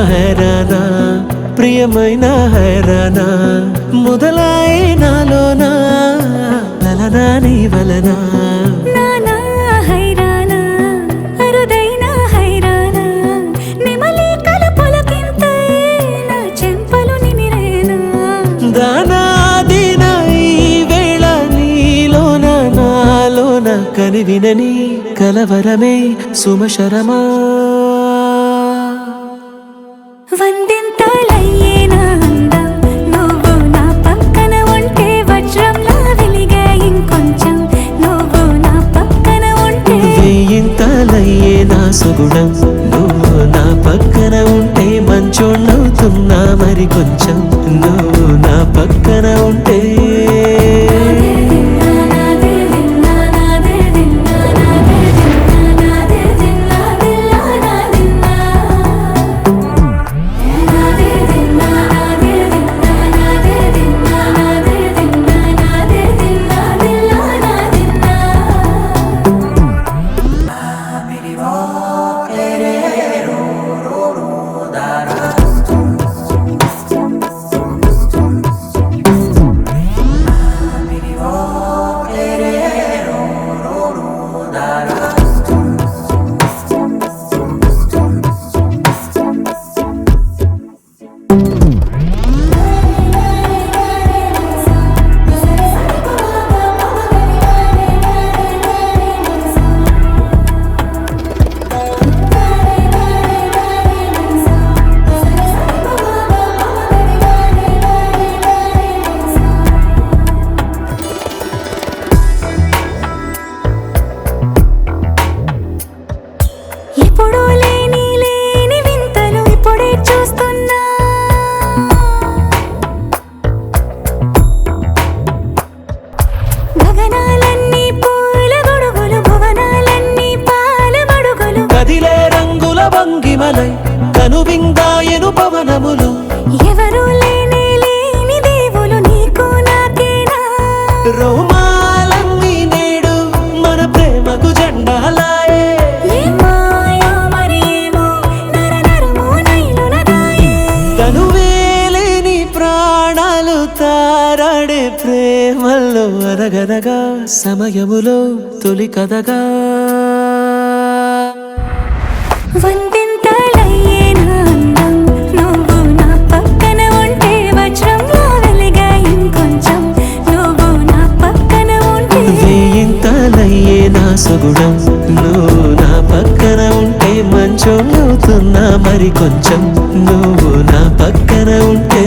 హైరానా ప్రియమైన హైరానా మొదలాయే నాలోనా లలనా నీ వలనా నానా హైరానా అరుదైన హైరానా నెమలి కలుపులకింతై నా చెంపలు నిమిరేనా దానాదిన ఈ వేళ నీలోన నాలోన కనివినని కలవరమే సుమశరమా వందింతలయ్యేనా అందం నువ్వు నా పక్కన ఉంటే వజ్రంలా వెలిగే ఇంకొంచెం నువ్వు నా పక్కన ఉంటే వేయింతలయ్యే నా సుగుణం నువ్వు నా పక్కన ఉంటే మంచోణ్ణవుతున్నా మరి కొంచెం నువ్వు నా పక్కన ఉంటే ఎప్పుడూ లేని లేని వింతలు ఇప్పుడే చూస్తున్నా గగనాలన్నీ పూల గొడుగులు భువనాలన్నీ పాల మడుగులు కదిలే రంగుల భంగిమలై కనువిందాయను పవనములు ఎవరూ లేని లేని దేవులు నీకు నాకేనా రోమాలన్నీ నేడు మన ప్రేమకు జెండాలాయే ఏ మాయో మరి ఏమో నర నరమో నైలున దాయే తనువేలేని ప్రాణాలు తారాడే ప్రేమల్లో అనగనగా సమయములో తొలి కథగా వందింతలయ్యేనా అందం నువ్వు నా పక్కన ఉంటే వజ్రంలా వెలిగే ఇంకొంచెం నువ్వు నా పక్కన ఉంటే వేయింతలయ్యే నా సుగుణం నువ్వు నా పక్కన ఉంటే మంచోణ్ణవుతున్నా మరి కొంచెం నువ్వు నా పక్కన ఉంటే